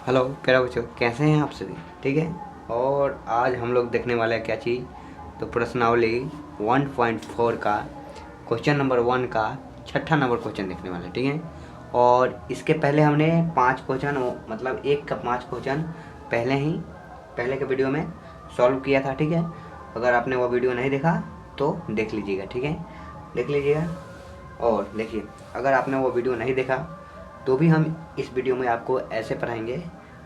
Hello प्यारे बच्चों, कैसे हैं आप सभी? ठीक है। और आज हम लोग देखने वाले हैं क्या चीज़, तो प्रश्नावली 1.4 का क्वेश्चन नंबर 1 का छठा नंबर क्वेश्चन देखने वाले हैं। ठीक है। और इसके पहले हमने 5 क्वेश्चन, मतलब 1 का 5 क्वेश्चन पहले के वीडियो में सॉल्व किया था। ठीक है। अगर आपने वो वीडियो नहीं देखा तो देख लीजिएगा। ठीक है, देख लीजिएगा। और देखिए, अगर आपने वो वीडियो नहीं देखा तो भी हम इस वीडियो में आपको ऐसे पढ़ाएंगे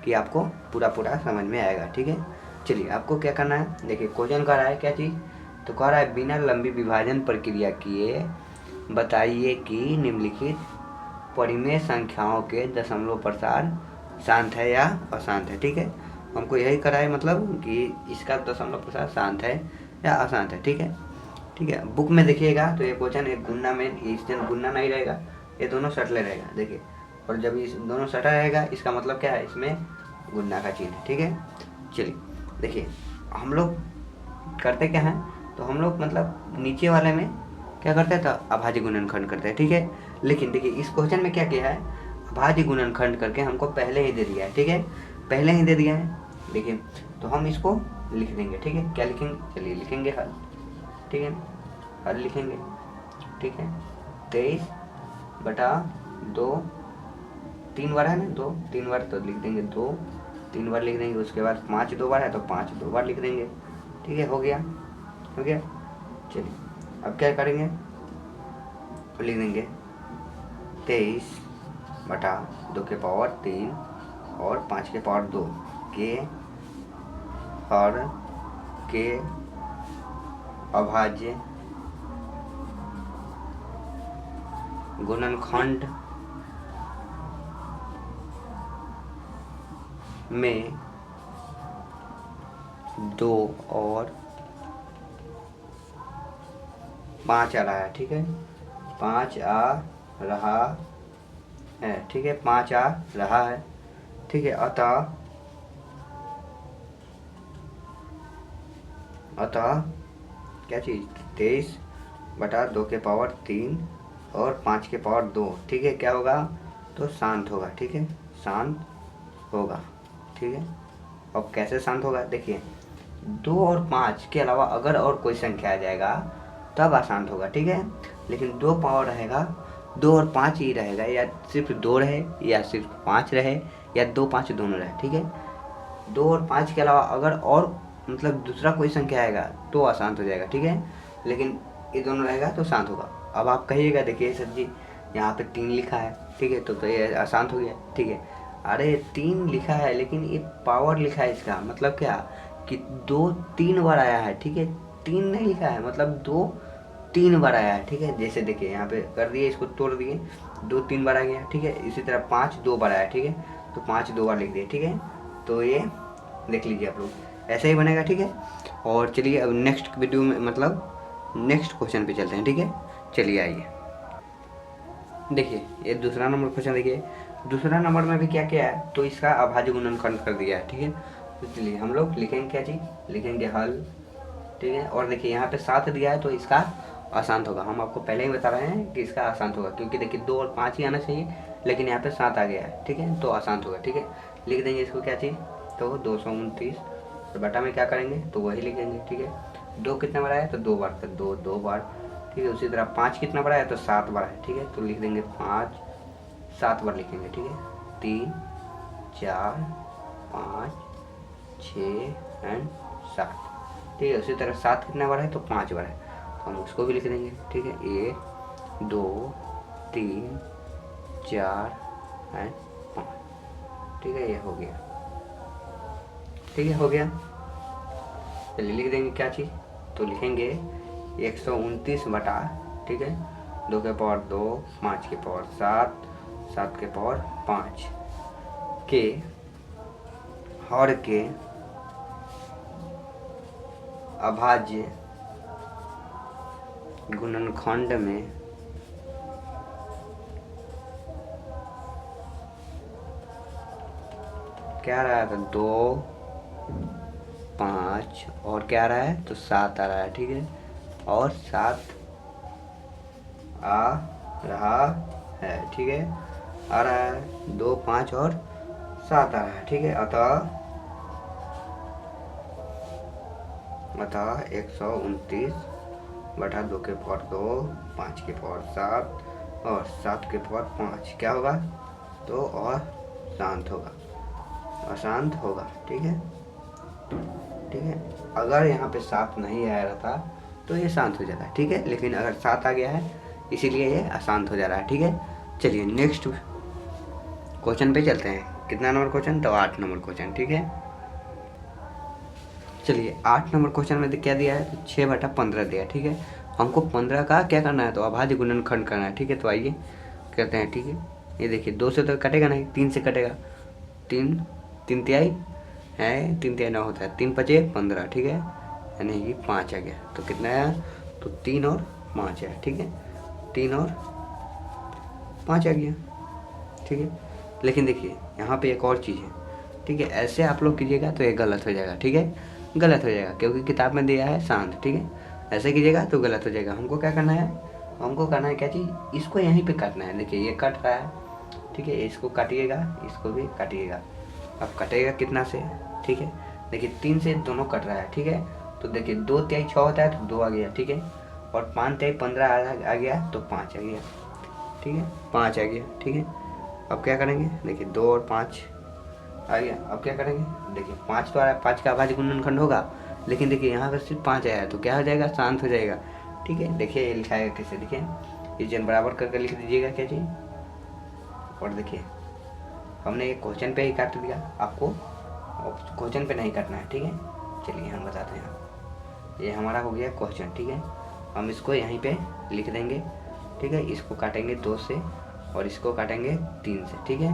कि आपको पूरा पूरा समझ में आएगा। ठीक है। चलिए, आपको क्या करना है, देखिए क्वेश्चन कह रहा है क्या चीज़, तो कह रहा है बिना लंबी विभाजन प्रक्रिया किए बताइए कि निम्नलिखित परिमेय संख्याओं के दशमलव प्रसार शांत है या अशांत है। ठीक है, हमको यही करा है, मतलब कि इसका दशमलव प्रसार शांत है या अशांत है। ठीक है। ठीक है, बुक में देखिएगा तो ये क्वेश्चन एक गुना में, इस दिन गुना नहीं रहेगा, ये दोनों सटले रहेगा। देखिए, और जब इस दोनों सटा रहेगा इसका मतलब क्या है, इसमें गुना का चिन्ह है। ठीक है। चलिए देखिए, हम लोग करते क्या हैं, तो हम लोग मतलब नीचे वाले में क्या करते हैं, तो अभाज्य गुणनखंड करते हैं। ठीक है। लेकिन देखिए, इस क्वेश्चन में क्या किया है, अभाज्य गुणनखंड करके हमको पहले ही दे दिया है। ठीक है, पहले ही दे दिया है। देखिए, तो हम इसको लिख देंगे। ठीक है, क्या लिखेंगे, चलिए लिखेंगे हल। ठीक है, हल लिखेंगे। ठीक है, 23/2, 3 बार है ना, 2 3 बार तो लिख देंगे 2, 3 बार लिख देंगे। उसके बाद 5 2 बार है तो 5 2 बार लिख देंगे। ठीक है, हो गया, हो गया। चलिए, अब क्या करेंगे, तो लिख देंगे 23/2 और 5/2 के हर के अभाज्य गुणनखंड में 2 और 5 आ रहा है। ठीक है, 5 आ रहा है। ठीक है, 5 आ रहा है। ठीक है, अतः क्या चीज़, 23/2 और 5/2। ठीक है, क्या होगा, तो शांत होगा। ठीक है, शांत होगा। ठीक है, अब कैसे शांत होगा, देखिए 2 और 5 के अलावा अगर और कोई संख्या आ जाएगा तब अशांत होगा। ठीक है, लेकिन 2 पावर रहेगा, 2 और 5 ही रहेगा, या सिर्फ 2 रहे या सिर्फ 5 रहे या 2 5 दोनों रहे। ठीक है, 2 और 5 के अलावा अगर और मतलब दूसरा कोई संख्या आएगा तो अशांत हो जाएगा। ठीक है, लेकिन ये दोनों रहेगा तो शांत होगा। अब आप कहिएगा, देखिए सर जी यहाँ पे 3 लिखा है। ठीक है, तो ये अशांत हो गया। ठीक है, अरे 3 लिखा है लेकिन ये पावर लिखा है, इसका मतलब क्या कि 2 3 बार आया है। ठीक है, 3 नहीं लिखा है, मतलब 2 3 बार आया है। ठीक है, जैसे देखिए यहाँ पे कर दिए, इसको तोड़ दिए, 2 3 बार आ गया। ठीक है, इसी तरह 5 2 बार आया। ठीक है, तो 5 2 बार लिख दिए। ठीक है, तो ये देख लीजिए आप लोग, ऐसे ही बनेगा। ठीक है, और चलिए अब नेक्स्ट वीडियो में, मतलब नेक्स्ट क्वेश्चन पे चलते हैं। ठीक है, चलिए आइए, देखिए ये दूसरा नंबर क्वेश्चन। देखिए दूसरा नंबर में भी क्या क्या है, तो इसका अभाज्य गुणनखंड कर दिया है। ठीक है, तो चलिए हम लोग लिखेंगे क्या चीज़, लिखेंगे हल। ठीक है, और देखिए यहाँ पे 7 दिया है तो इसका अशांत होगा। हम आपको पहले ही बता रहे हैं कि इसका अशांत होगा, क्योंकि देखिए 2 और 5 ही आना चाहिए, लेकिन यहाँ पे 7 आ गया है। ठीक है, तो अशांत होगा। ठीक है, लिख देंगे इसको क्या चीज़, तो 229, तो बटा में क्या करेंगे, तो वही लिखेंगे। ठीक है, 2 कितना बार आया, तो 2 बार, तो 2 2 बार। ठीक है, उसी तरह 5 कितना बार आया, तो 7 बार है। ठीक है, तो लिख देंगे 5 7 बार लिखेंगे। ठीक है, 3 4 5 6 एंड 7। ठीक है, उसी तरह 7 कितना बार है, तो 5 बार है, तो हम उसको भी लिख देंगे। ठीक है, 1 2 3 4 एंड 5। ठीक है, ये हो गया। ठीक है, हो गया। चलिए लिख देंगे क्या चीज़, तो लिखेंगे 129 ठीक है, 2/2 5/7 7/5 के हर के अभाज्य गुणनखंड में क्या आ रहा है, तो 2 5 और क्या आ रहा है, तो 7 आ रहा है। ठीक है, और 7 आ रहा है। ठीक है, आ रहा है 2 5 और 7 आ रहा है, ठीक है। अतः 129 बटा 2 के पावर 2, 5 के पावर 7 और 7 के पावर 5 क्या होगा? तो और शांत होगा, अशांत होगा, ठीक है, ठीक है। अगर यहाँ पे 7 नहीं आ रहा था तो ये शांत हो जाता है, ठीक है, लेकिन अगर 7 आ गया है इसीलिए ये अशांत हो जा रहा है, ठीक है। चलिए नेक्स्ट क्वेश्चन पे चलते हैं। कितना नंबर क्वेश्चन? तो 8 नंबर क्वेश्चन, ठीक है। चलिए 8 नंबर क्वेश्चन में क्या दिया है? 6 बटा 15 दिया है, ठीक है। हमको 15 का क्या करना है? तो अभाज्य गुणनखंड करना है, ठीक है। तो आइए करते हैं, ठीक है। ये देखिए 2 से तो कटेगा नहीं, 3 से कटेगा। 3 3 तिहाई है, 3 तिहाई 9 होता है, 3 पचे 15, ठीक है, यानी कि 5 आ गया। तो कितना आया? तो 3 और 5 है, ठीक है, 3 और 5 आ गया, ठीक है। लेकिन देखिए यहाँ पे एक और चीज़ है, ठीक है। ऐसे आप लोग कीजिएगा तो ये गलत हो जाएगा, ठीक है, गलत हो जाएगा, क्योंकि किताब में दिया है शांत, ठीक है। ऐसे कीजिएगा तो गलत हो जाएगा। हमको क्या करना है? हमको करना है क्या चीज़? इसको यहीं पे काटना है। देखिए ये कट रहा है, ठीक है, इसको काटिएगा, इसको भी काटिएगा। अब कटेगा कितना से? ठीक है, देखिए 3 से दोनों कट रहा है, ठीक है। तो देखिए 2 तिहाई 6 होता है तो 2 आ गया, ठीक है, और 5 तिहाई 15 आ गया तो 5 आ गया, ठीक है, 5 आ गया, ठीक है। अब क्या करेंगे? देखिए 2 और 5 आ गया। अब क्या करेंगे? देखिए 5 तो आ रहा है, 5 का अभाज्य गुणनखंड होगा, लेकिन देखिए यहाँ पर सिर्फ 5 आया है तो क्या हो जाएगा? शांत हो जाएगा, ठीक है। देखिए ये लिखाएगा कैसे? देखिए इस जन बराबर करके लिख दीजिएगा क्या चीज़, और देखिए हमने एक क्वेश्चन पे ही काट दिया, आपको क्वेश्चन पे नहीं काटना है, ठीक है। चलिए हम बताते हैं। ये हमारा हो गया क्वेश्चन, ठीक है। हम इसको यहीं पे लिख देंगे, ठीक है। इसको काटेंगे 2 से और इसको काटेंगे 3 से, ठीक है।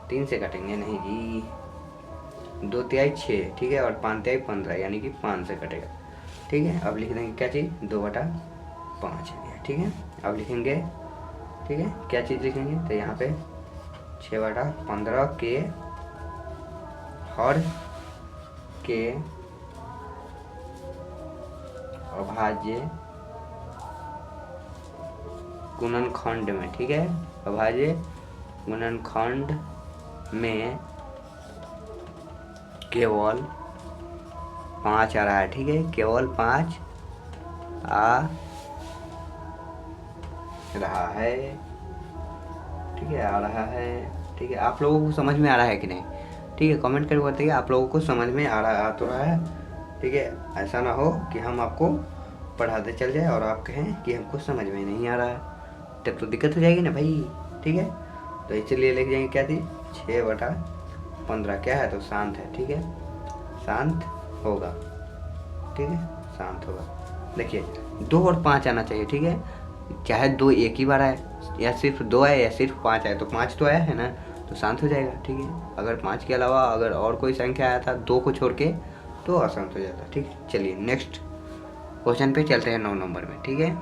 3 से काटेंगे नहीं जी, 2 तिहाई 6, ठीक है, और 5 तिहाई 15, यानी कि 5 से कटेगा, ठीक है। अब लिख देंगे क्या चीज़? 2 बटा 5 है, ठीक है। अब लिखेंगे, ठीक है, क्या चीज़ लिखेंगे? तो यहाँ पे 6 बटा 15 के हर के अभाज्य गुणनखंड में, ठीक है, अभाज्य गुणनखंड में केवल 5 आ रहा है, ठीक है, केवल 5 आ रहा है, ठीक है, आ रहा है, ठीक है। आप लोगों को समझ में आ रहा है कि नहीं? ठीक है, कमेंट करके बताइए आप लोगों को समझ में आ रहा तो रहा है, ठीक है। ऐसा ना हो कि हम आपको पढ़ाते चल जाए और आप कहें कि हमको समझ में नहीं आ रहा है, तब तो दिक्कत हो जाएगी ना भाई, ठीक है। तो इसलिए लिख जाएंगे क्या थी? 6 बटा 15 क्या है? तो शांत है, ठीक है, शांत होगा, ठीक है, शांत होगा। देखिए 2 और 5 आना चाहिए, ठीक है, चाहे 2 एक ही बार आए या सिर्फ 2 आए या सिर्फ 5 आए, तो 5 तो आया है ना, तो शांत हो जाएगा, ठीक है। अगर 5 के अलावा अगर और कोई संख्या आया था 2 को छोड़ के तो अशांत हो जाता, ठीक है। चलिए नेक्स्ट क्वेश्चन पे चलते हैं 9 नंबर में, ठीक है।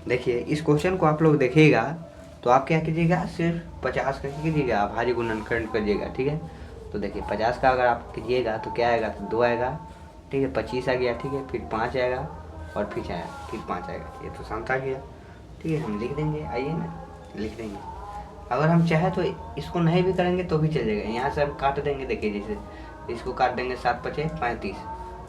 देखिए इस क्वेश्चन को आप लोग देखिएगा तो आप क्या कीजिएगा? सिर्फ 50 का कीजिएगा, अभाज्य गुणनखंड करिएगा, ठीक है। तो देखिए 50 का अगर आप कीजिएगा तो क्या आएगा? तो 2 आएगा, ठीक है, 25 आ गया, ठीक है, फिर 5 आएगा और फिर 5 आएगा, ये तो शांत आ गया, ठीक है। हम लिख देंगे, आइए ना लिख देंगे। अगर हम चाहे तो इसको नहीं भी करेंगे तो भी चल जाएगा। यहाँ से हम काट देंगे, देखिए जैसे इसको काट देंगे, 7 पचे 35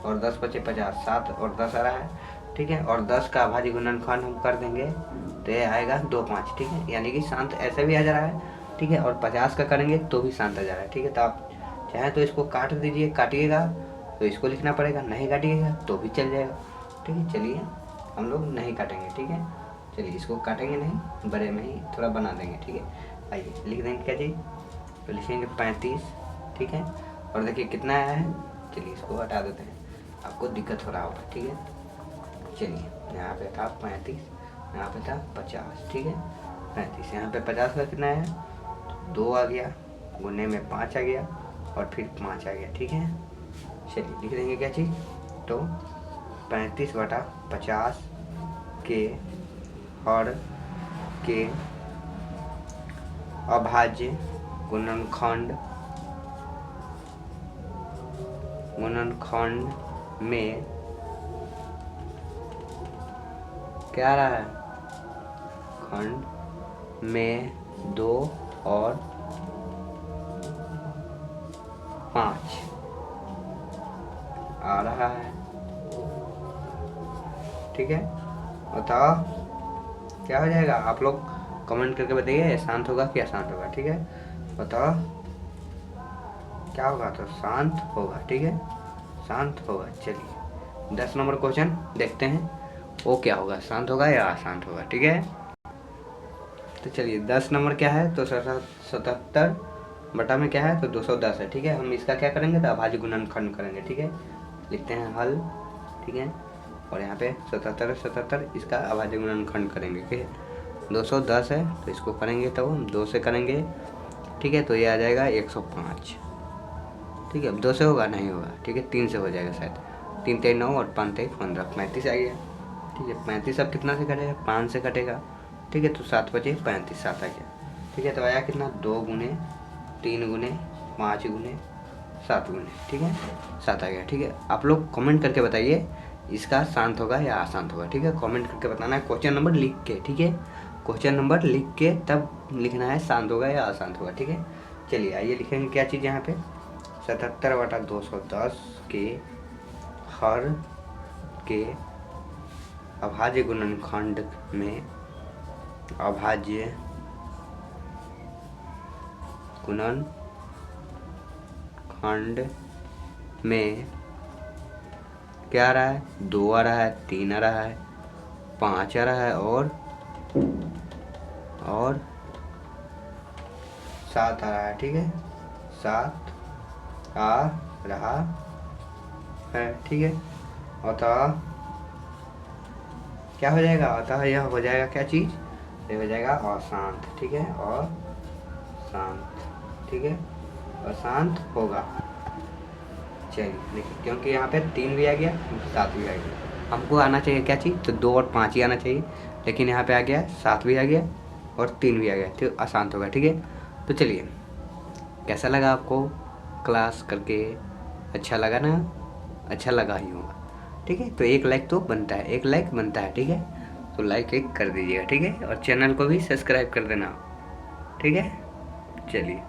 और 10 पचे 50, 7 और 10 आ रहा है, ठीक है, और 10 का अभाज्य गुणनखंड हम कर देंगे तो ये आएगा 2 5, ठीक है, यानी कि शांत ऐसे भी आ जा रहा है, ठीक है, और 50 का करेंगे तो भी शांत आ जा रहा है, ठीक है। तो आप चाहे तो इसको काट दीजिए, काटिएगा तो इसको लिखना पड़ेगा, नहीं काटिएगा तो भी चल जाएगा, ठीक है। चलिए हम लोग नहीं काटेंगे, ठीक है, चलिए इसको काटेंगे नहीं, बड़े में ही थोड़ा बना देंगे, ठीक है। आइए लिख देंगे क्या जी? तो लिखेंगे 35, ठीक है, और देखिए कितना आया है, चलिए इसको हटा देते हैं, आपको दिक्कत हो रहा होगा, ठीक है। चलिए यहाँ पे था 35, यहाँ पे था 50, ठीक है, 35, यहाँ पे 50 का कितना है? 2 आ गया, गुने में 5 आ गया और फिर 5 आ गया, ठीक है। चलिए लिख देंगे क्या चीज़? तो 35 बटा 50 के हर के अभाज्य गुणनखंड में क्या आ रहा है? खंड में 2 और 5 आ रहा है, ठीक है। बताओ क्या हो जाएगा, आप लोग कमेंट करके बताइए, शांत होगा कि अशांत होगा, ठीक है। बताओ क्या होगा, तो शांत होगा, ठीक है, शांत होगा। चलिए 10 नंबर क्वेश्चन देखते हैं, वो क्या होगा, शांत होगा या अशांत होगा, ठीक है। तो चलिए 10 नंबर क्या है, तो 77 बटा में क्या है, तो 210 है, ठीक है। हम इसका क्या करेंगे, तो अभाज्य गुणनखंड करेंगे, ठीक है। लिखते हैं हल, ठीक है। और यहाँ पे 77 इसका अभाज्य गुणनखंड करेंगे, ठीक है। 210 है तो इसको करेंगे तो 2 से करेंगे, ठीक है। तो ये आ जाएगा 105, ठीक है। अब 2 से होगा, नहीं होगा, ठीक है। 3 से हो जाएगा शायद, 3 3 9 और 5 3 15, 35 आ गया, ठीक है। 35 अब कितना से कटेगा, 5 से कटेगा, ठीक है। तो 7 बचे 35, 7 आ गया, ठीक है। तो आया कितना, 2 गुने 3 गुने 5 गुने 7 गुने, ठीक है, 7 आ गया, ठीक है। आप लोग कमेंट करके बताइए इसका शांत होगा या अशांत होगा, ठीक है। कमेंट करके बताना है, क्वेश्चन नंबर लिख के, ठीक है। क्वेश्चन नंबर लिख के तब लिखना है शांत होगा या अशांत होगा, ठीक है। चलिए आइए लिखेंगे क्या चीज़ यहाँ पे, 77 बटा 210 के हर के अभाज्य गुणनखंड में अभाज्य गुणनखंड में क्या आ रहा है, 2 आ रहा है, 3 आ रहा है, 5 आ रहा है और 7 आ रहा है, ठीक है। 7 आ रहा है, ठीक है। अतः क्या हो जाएगा, अतः यह हो जाएगा क्या चीज़, ये हो जाएगा अशांत, ठीक है, अशांत, ठीक है, अशांत होगा। चलिए देखिए, क्योंकि यहाँ पे 3 भी आ गया, 7 भी आ गया, हमको आना चाहिए क्या चीज़, तो 2 और 5 ही आना चाहिए, लेकिन यहाँ पे आ गया 7 भी आ गया और 3 भी आ गया, तो अशांत होगा, ठीक है। तो चलिए कैसा लगा आपको क्लास करके, अच्छा लगा ना, अच्छा लगा ही होगा, ठीक है। तो एक लाइक तो बनता है, एक लाइक बनता है, ठीक है। तो लाइक एक कर दीजिएगा, ठीक है। और चैनल को भी सब्सक्राइब कर देना, ठीक है। चलिए।